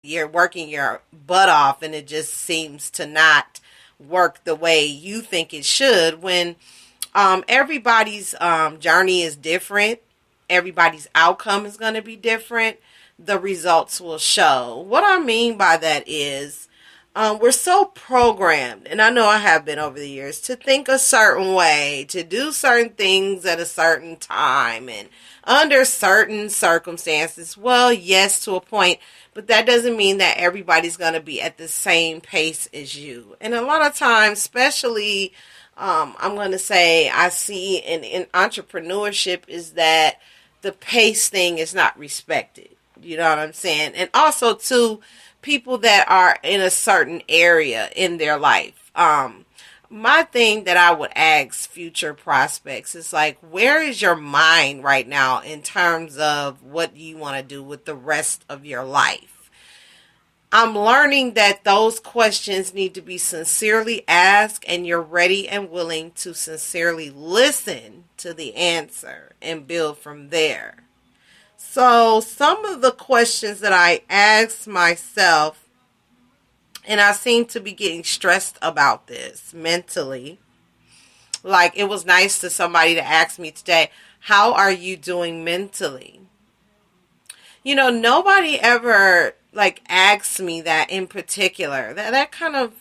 you're working your butt off and it just seems to not work the way you think it should, when everybody's journey is different, everybody's outcome is going to be different, the results will show. What I mean by that is, we're so programmed, and I know I have been over the years, to think a certain way, to do certain things at a certain time and under certain circumstances. Well, yes, to a point, but that doesn't mean that everybody's going to be at the same pace as you. And a lot of times, especially, I'm going to say, I see in entrepreneurship, is that the pace thing is not respected. You know what I'm saying? And also, too, people that are in a certain area in their life. My thing that I would ask future prospects is like, where is your mind right now in terms of what you want to do with the rest of your life? I'm learning that those questions need to be sincerely asked, and you're ready and willing to sincerely listen to the answer and build from there. So, some of the questions that I asked myself, and I seem to be getting stressed about this mentally. Like, it was nice to somebody to ask me today, how are you doing mentally? You know, nobody ever like asked me that in particular. That kind of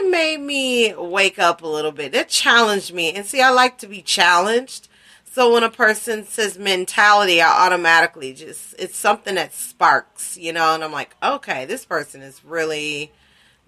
made me wake up a little bit. That challenged me. And see, I like to be challenged. So when a person says mentality, I automatically just, it's something that sparks, and I'm like, okay, this person is really,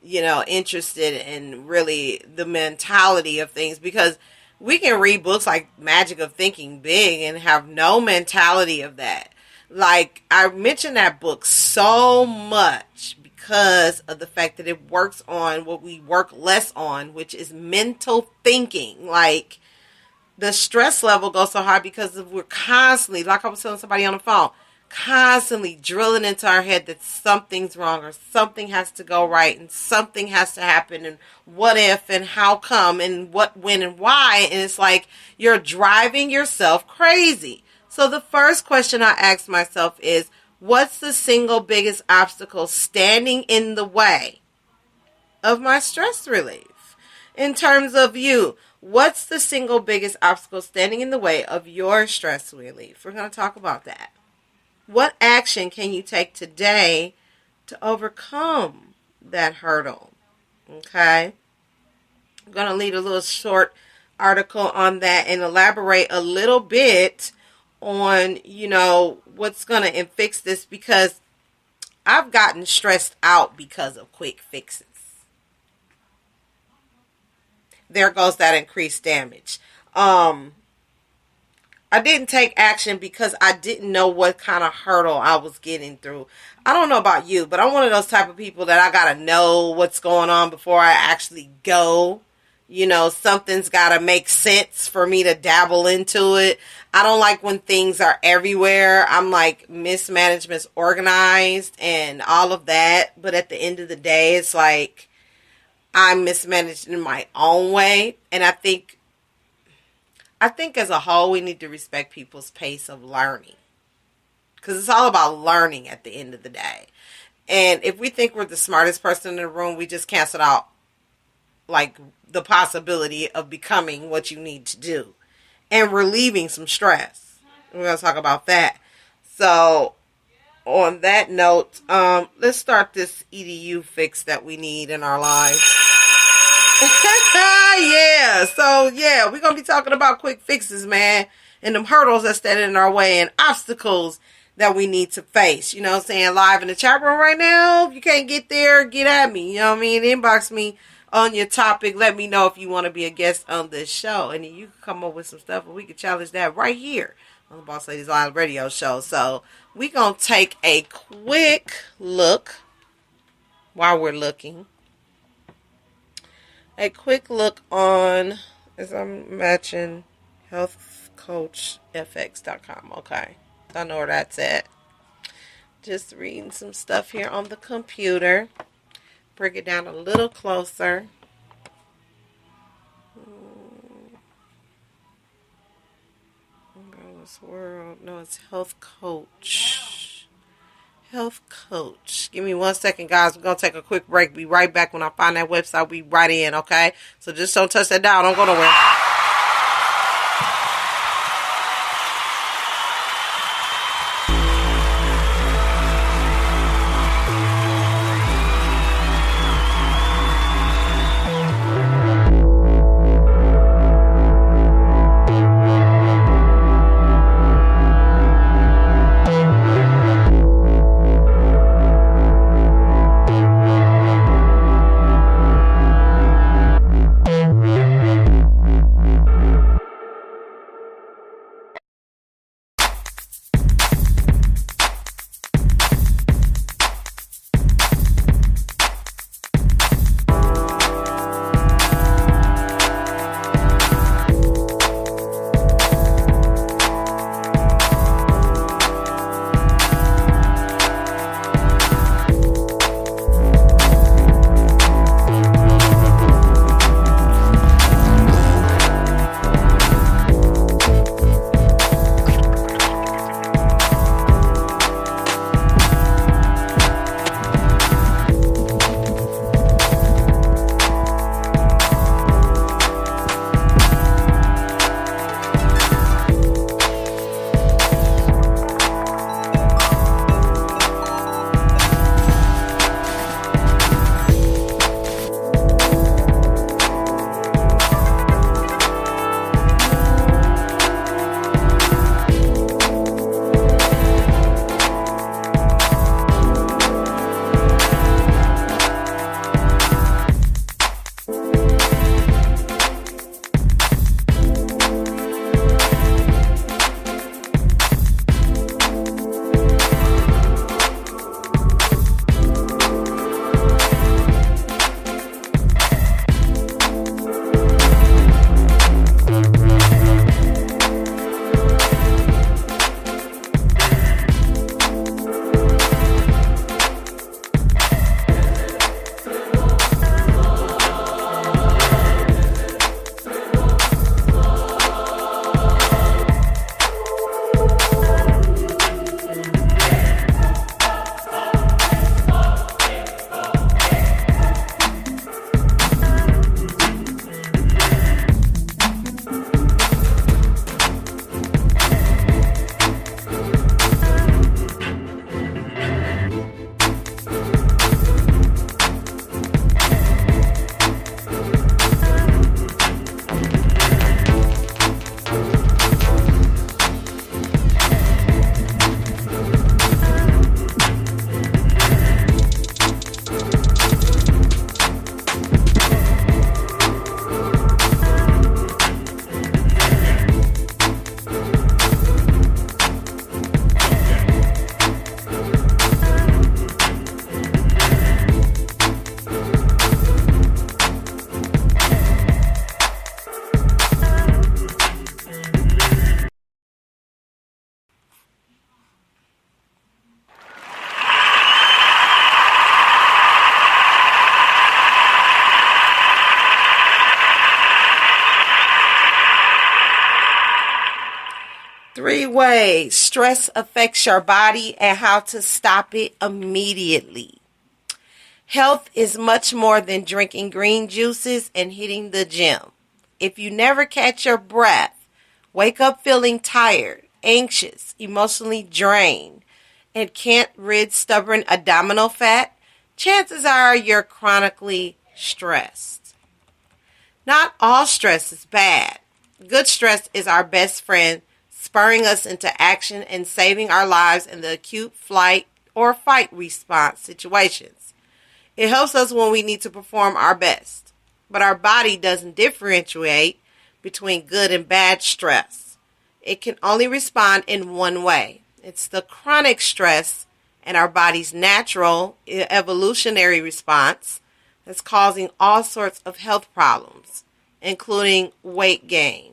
interested in really the mentality of things, because we can read books like Magic of Thinking Big and have no mentality of that. Like, I mentioned that book so much because of the fact that it works on what we work less on, which is mental thinking. Like, the stress level goes so high because we're constantly, like I was telling somebody on the phone, constantly drilling into our head that something's wrong or something has to go right and something has to happen, and what if and how come and what, when, and why. And it's like you're driving yourself crazy. So the first question I ask myself is, what's the single biggest obstacle standing in the way of my stress relief? In terms of you, what's the single biggest obstacle standing in the way of your stress relief? We're going to talk about that. What action can you take today to overcome that hurdle? Okay. I'm going to lead a little short article on that and elaborate a little bit on, what's going to fix this, because I've gotten stressed out because of quick fixes. There goes that increased damage. I didn't take action because I didn't know what kind of hurdle I was getting through. I don't know about you, but I'm one of those type of people that I gotta know what's going on before I actually go. Something's gotta make sense for me to dabble into it. I don't like when things are everywhere. I'm like, mismanagement's organized and all of that, but at the end of the day, it's like I'm mismanaged in my own way. And I think as a whole, we need to respect people's pace of learning, because it's all about learning at the end of the day. And if we think we're the smartest person in the room, we just cancel out like the possibility of becoming what you need to do and relieving some stress. We're going to talk about that. So on that note, let's start this EDU fix that we need in our lives. We're going to be talking about quick fixes, man, and them hurdles that stand in our way and obstacles that we need to face. You know what I'm saying? Live in the chat room right now. If you can't get there, get at me. You know what I mean? Inbox me on your topic. Let me know if you want to be a guest on this show. And then you can come up with some stuff and we can challenge that right here on the Boss Ladies Live radio show. So we're going to take a quick look while we're looking. A quick look on, as I'm matching, healthcoachfx.com. Okay. I know where that's at. Just reading some stuff here on the computer. Bring it down a little closer. World. No, it's Health Coach. Health coach. Give me 1 second, guys. We're going to take a quick break. Be right back. When I find that website, be right in, okay? So just don't touch that dial. Don't go nowhere. Three ways stress affects your body and how to stop it immediately. Health is much more than drinking green juices and hitting the gym. If you never catch your breath, wake up feeling tired, anxious, emotionally drained, and can't rid stubborn abdominal fat, chances are you're chronically stressed. Not all stress is bad. Good stress is our best friend, spurring us into action and saving our lives in the acute flight or fight response situations. It helps us when we need to perform our best. But our body doesn't differentiate between good and bad stress. It can only respond in one way. It's the chronic stress and our body's natural evolutionary response that's causing all sorts of health problems, including weight gain.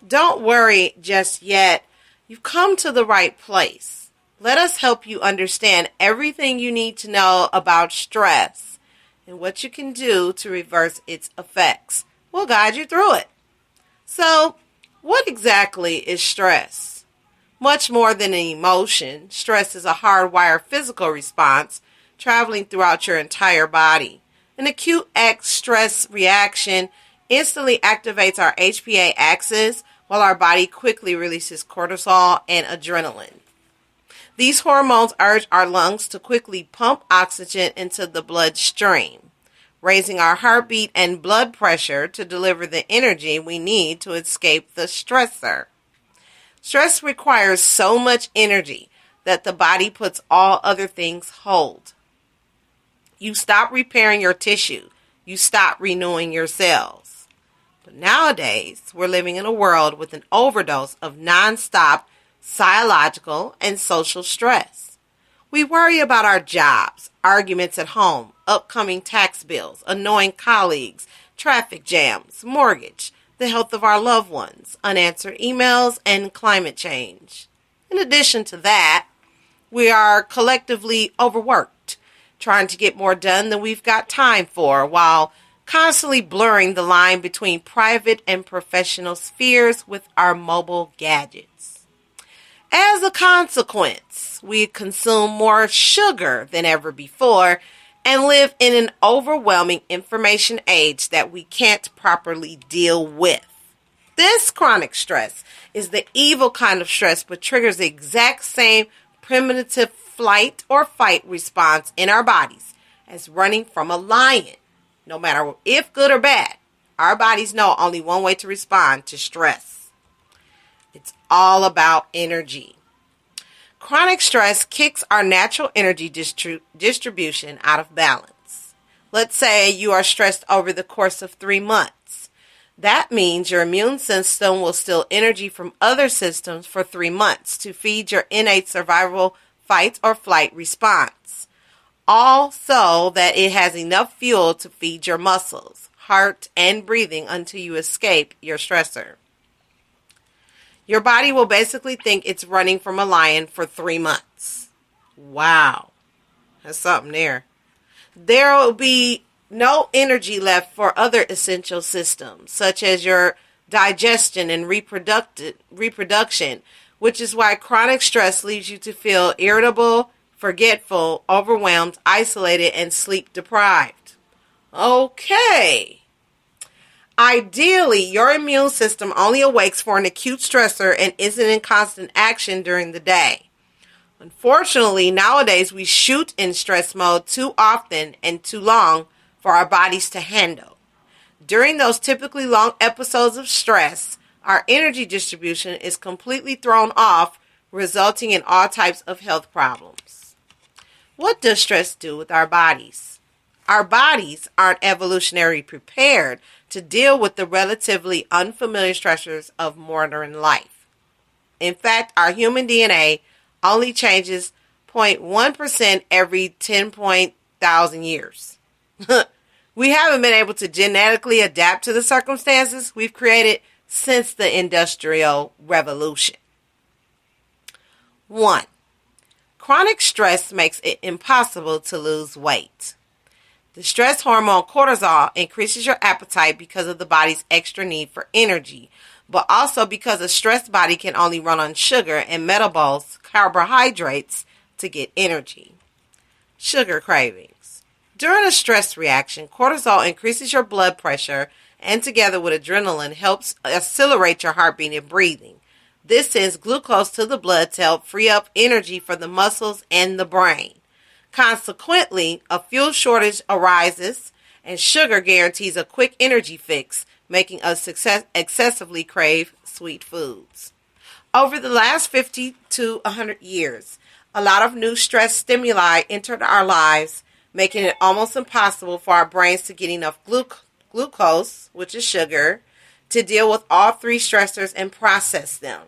Don't worry just yet. You've come to the right place. Let us help you understand everything you need to know about stress and what you can do to reverse its effects. We'll guide you through it. So, what exactly is stress? Much more than an emotion, stress is a hardwired physical response traveling throughout your entire body. An acute X stress reaction instantly activates our HPA axis while our body quickly releases cortisol and adrenaline. These hormones urge our lungs to quickly pump oxygen into the bloodstream, raising our heartbeat and blood pressure to deliver the energy we need to escape the stressor. Stress requires so much energy that the body puts all other things hold. You stop repairing your tissue. You stop renewing your cells. But nowadays, we're living in a world with an overdose of nonstop psychological and social stress. We worry about our jobs, arguments at home, upcoming tax bills, annoying colleagues, traffic jams, mortgage, the health of our loved ones, unanswered emails, and climate change. In addition to that, we are collectively overworked, trying to get more done than we've got time for, while constantly blurring the line between private and professional spheres with our mobile gadgets. As a consequence, we consume more sugar than ever before and live in an overwhelming information age that we can't properly deal with. This chronic stress is the evil kind of stress, but triggers the exact same primitive flight or fight response in our bodies as running from a lion. No matter if good or bad, our bodies know only one way to respond to stress. It's all about energy. Chronic stress kicks our natural energy distribution out of balance. Let's say you are stressed over the course of 3 months. That means your immune system will steal energy from other systems for 3 months to feed your innate survival fight or flight response. All so that it has enough fuel to feed your muscles, heart, and breathing until you escape your stressor. Your body will basically think it's running from a lion for 3 months. Wow. That's something there. There will be no energy left for other essential systems, such as your digestion and reproduction, which is why chronic stress leaves you to feel irritable, forgetful, overwhelmed, isolated, and sleep deprived. Okay. Ideally, your immune system only awakes for an acute stressor and isn't in constant action during the day. Unfortunately, nowadays we shoot in stress mode too often and too long for our bodies to handle. During those typically long episodes of stress, our energy distribution is completely thrown off, resulting in all types of health problems. What does stress do with our bodies? Our bodies aren't evolutionarily prepared to deal with the relatively unfamiliar stressors of modern life. In fact, our human DNA only changes 0.1% every 10,000 years. We haven't been able to genetically adapt to the circumstances we've created since the Industrial Revolution. 1. Chronic stress makes it impossible to lose weight. The stress hormone cortisol increases your appetite because of the body's extra need for energy, but also because a stressed body can only run on sugar and metabolize carbohydrates to get energy. Sugar cravings. During a stress reaction, cortisol increases your blood pressure and together with adrenaline helps accelerate your heartbeat and breathing. This sends glucose to the blood to help free up energy for the muscles and the brain. Consequently, a fuel shortage arises, and sugar guarantees a quick energy fix, making us excessively crave sweet foods. Over the last 50 to 100 years, a lot of new stress stimuli entered our lives, making it almost impossible for our brains to get enough glucose, which is sugar, to deal with all three stressors and process them.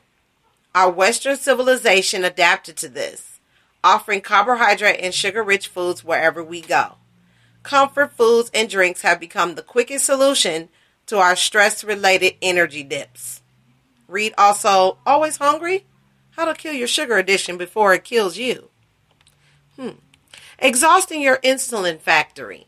Our Western civilization adapted to this, offering carbohydrate and sugar-rich foods wherever we go. Comfort foods and drinks have become the quickest solution to our stress-related energy dips. Read also, Always Hungry? How to Kill Your Sugar Addiction Before It Kills You. Exhausting your insulin factory.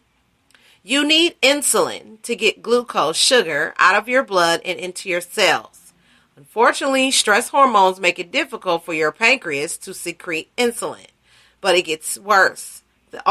You need insulin to get glucose, sugar, out of your blood and into your cells. Unfortunately, stress hormones make it difficult for your pancreas to secrete insulin, but it gets worse. The